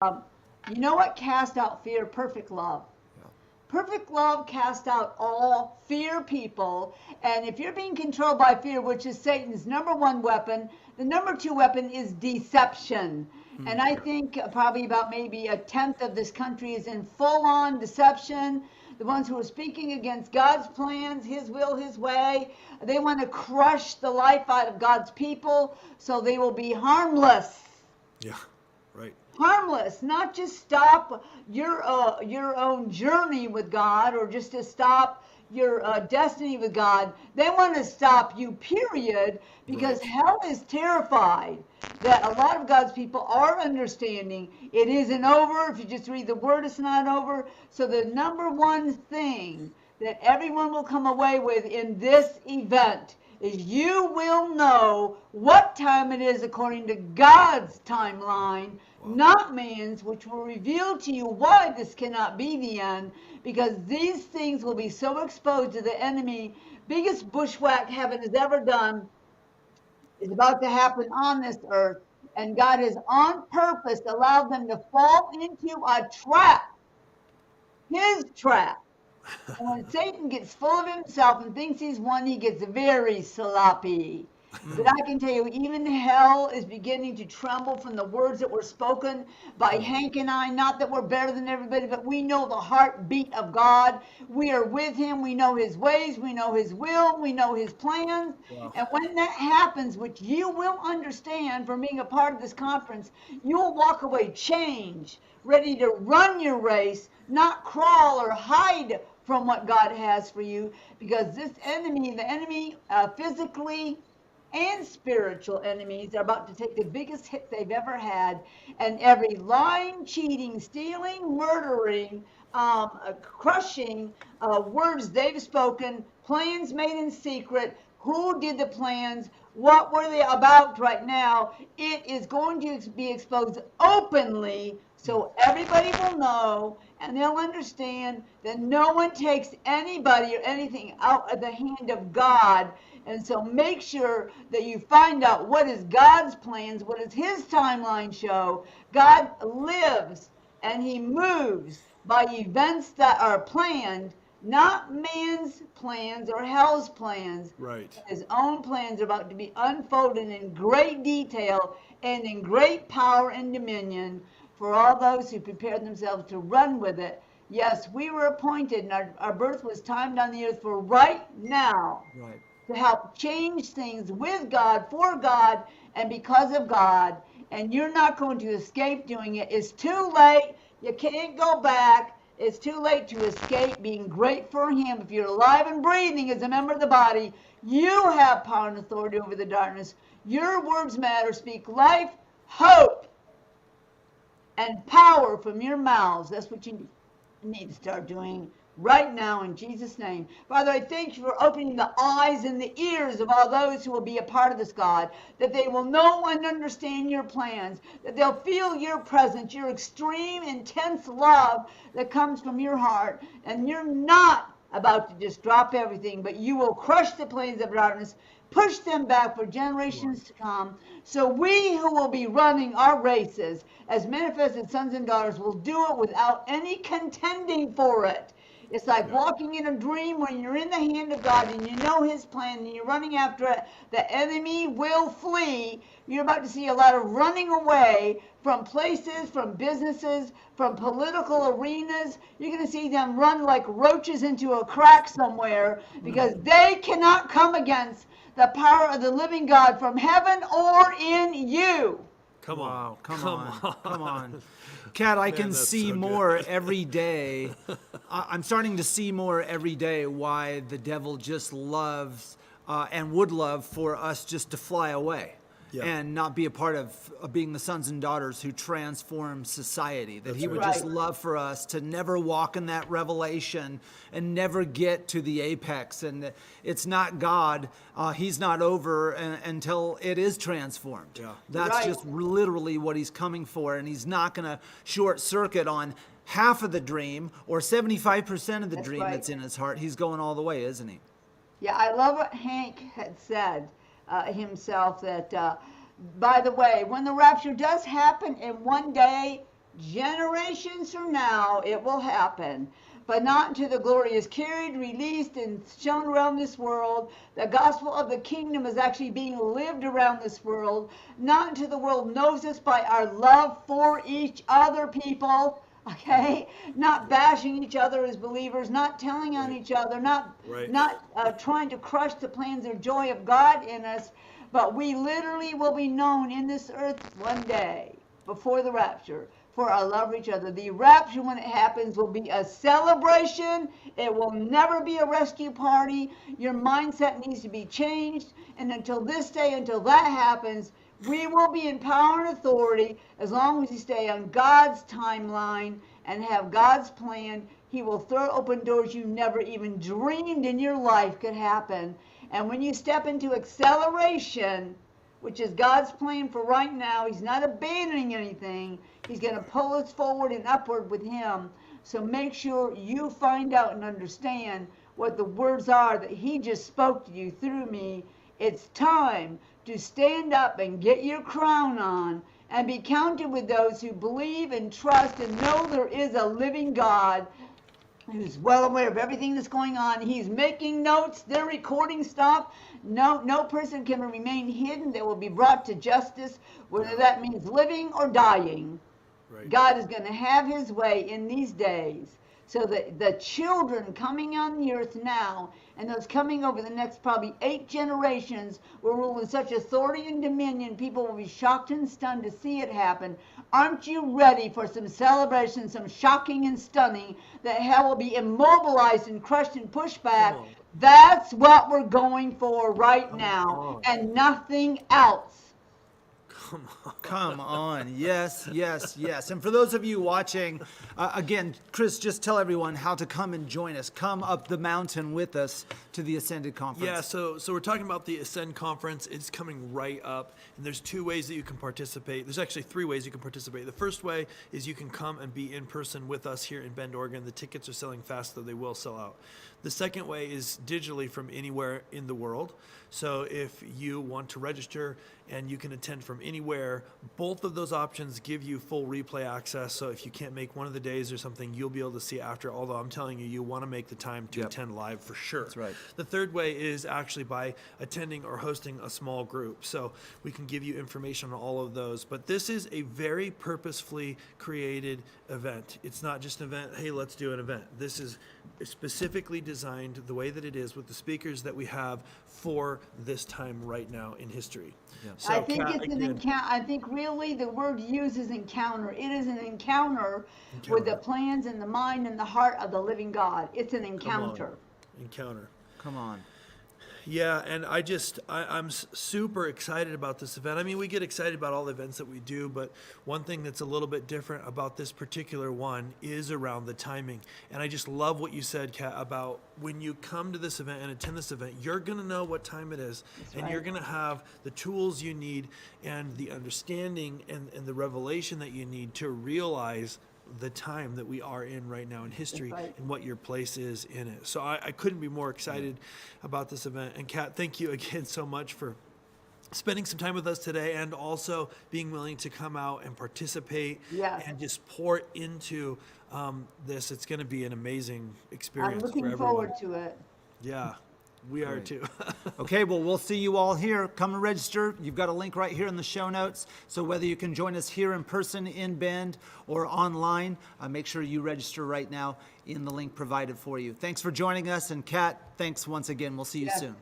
Um, you know what cast out fear? Perfect love. Yeah. Perfect love casts out all fear, people. And if you're being controlled by fear, which is Satan's number one weapon, the number two weapon is deception. And I think probably about maybe a tenth of this country is in full on deception. The ones who are speaking against God's plans, His will, His way, they want to crush the life out of God's people so they will be harmless. Yeah. Right. Harmless, not just stop your own journey with God or just to stop your destiny with God. They want to stop you, period, because Right. hell is terrified that a lot of God's people are understanding it isn't over. If you just read the word, it's not over. So the number one thing that everyone will come away with in this event is you will know what time it is according to God's timeline, Wow. not man's, which will reveal to you why this cannot be the end, because these things will be so exposed to the enemy. Biggest bushwhack heaven has ever done is about to happen on this earth, and God has on purpose allowed them to fall into a trap, his trap. And when Satan gets full of himself and thinks he's won, he gets very sloppy. But Mm. I can tell you, even hell is beginning to tremble from the words that were spoken by Come on. Hank and I. Not that we're better than everybody, but we know the heartbeat of God. We are with him. We know his ways. We know his will. We know his plans. Wow. And when that happens, which you will understand from being a part of this conference, you'll walk away changed, ready to run your race, not crawl or hide from what God has for you, because this enemy, the enemy physically and spiritual enemies, are about to take the biggest hit they've ever had. And every lying, cheating, stealing, murdering, crushing words they've spoken, plans made in secret, who did the plans, what were they about right now, it is going to be exposed openly so everybody will know and they'll understand that no one takes anybody or anything out of the hand of God. And so make sure that you find out what is God's plans, what is his timeline show. God lives and he moves by events that are planned, not man's plans or hell's plans. Right. His own plans are about to be unfolded in great detail and in great power and dominion for all those who prepared themselves to run with it. Yes, we were appointed, and our birth was timed on the earth for right now Right. to help change things with God, for God, and because of God. And you're not going to escape doing it. It's too late. You can't go back. It's too late to escape being great for Him. If you're alive and breathing as a member of the body, you have power and authority over the darkness. Your words matter. Speak life, hope, and power from your mouths. That's what you need to start doing right now in Jesus' name. Father, I thank you for opening the eyes and the ears of all those who will be a part of this, God, that they will know and understand your plans, that they'll feel your presence, your extreme, intense love that comes from your heart. And you're not about to just drop everything, but you will crush the plains of darkness, push them back for Come on. generations to come. So we who will be running our races as manifested sons and daughters will do it without any contending for it. It's like Yeah. walking in a dream when you're in the hand of God and you know his plan and you're running after it. The enemy will flee. You're about to see a lot of running away from places, from businesses, from political arenas. You're going to see them run like roaches into a crack somewhere because they cannot come against the power of the living God from heaven or in you. Come on. Wow, come Come on, on. come on. Kat, I Man, can that's see so more good. every day. I'm starting to see more every day why the devil just loves and would love for us just to fly away Yeah. and not be a part of being the sons and daughters who transform society. That That's he would right. just Right. love for us to never walk in that revelation and never get to the apex. And it's not God. He's not over until it is transformed. Yeah. That's Right. just literally what he's coming for. And he's not going to short circuit on half of the dream or 75% of the That's dream right. that's in his heart. He's going all the way, isn't he? Yeah, I love what Hank had said himself that, by the way, when the rapture does happen in one day, generations from now it will happen, but not until the glory is carried, released, and shown around this world. The gospel of the kingdom is actually being lived around this world, not until the world knows us by our love for each other, people. Okay, not bashing each other as believers, not telling on each other, not Right. trying to crush the plans or joy of God in us, but we literally will be known in this earth one day before the rapture for our love for each other. The rapture, when it happens, will be a celebration. It will never be a rescue party. Your mindset needs to be changed, and until this day, until that happens, we will be in power and authority as long as you stay on God's timeline and have God's plan. He will throw open doors you never even dreamed in your life could happen. And when you step into acceleration, which is God's plan for right now, He's not abandoning anything. He's going to pull us forward and upward with Him. So make sure you find out and understand what the words are that He just spoke to you through me. It's time to stand up and get your crown on and be counted with those who believe and trust and know there is a living God who's well aware of everything that's going on. He's making notes. They're recording stuff. No person can remain hidden. They will be brought to justice, whether that means living or dying. Right. God is going to have His way in these days. So that the children coming on the earth now and those coming over the next probably 8 generations will rule with such authority and dominion, people will be shocked and stunned to see it happen. Aren't you ready for some celebration, some shocking and stunning, that hell will be immobilized and crushed and pushed back? That's what we're going for right now, and nothing else. Come on. Yes, yes, yes. And for those of you watching, again, Chris, just tell everyone how to come and join us. Come up the mountain with us to the Ascended Conference. Yeah, so we're talking about the Ascend Conference. It's coming right up, and there's 2 ways that you can participate. There's actually 3 ways you can participate. The first way is you can come and be in person with us here in Bend, Oregon. The tickets are selling fast, though they will sell out. The second way is digitally from anywhere in the world. So if you want to register and you can attend from anywhere, both of those options give you full replay access. So if you can't make one of the days or something, you'll be able to see after, although I'm telling you, you want to make the time to attend live for sure. That's right. The third way is actually by attending or hosting a small group. So we can give you information on all of those. But this is a very purposefully created event. It's not just an event, hey, let's do an event. This is specifically designed the way that it is with the speakers that we have for this time right now in history. Yeah. So, I think Kat, it's an again, encounter. I think really the word used is encounter. It is an encounter with the plans and the mind and the heart of the living God. It's an encounter. encounter. Come on. Yeah, and I'm super excited about this event. I mean, we get excited about all the events that we do, but one thing that's a little bit different about this particular one is around the timing. And I just love what you said, Kat, about when you come to this event and attend this event, you're going to know what time it is, and you're going to have the tools you need and the understanding and the revelation that you need to realize the time that we are in right now in history and what your place is in it. So I couldn't be more excited about this event. And Kat, thank you again so much for spending some time with us today and also being willing to come out and participate and just pour into this. It's going to be an amazing experience. I'm looking for everyone. forward to it. Yeah, we are too. Okay, well, we'll see you all here. Come and register. You've got a link right here in the show notes. So whether you can join us here in person in Bend or online, make sure you register right now in the link provided for you. Thanks for joining us. And Kat, thanks once again. We'll see you soon.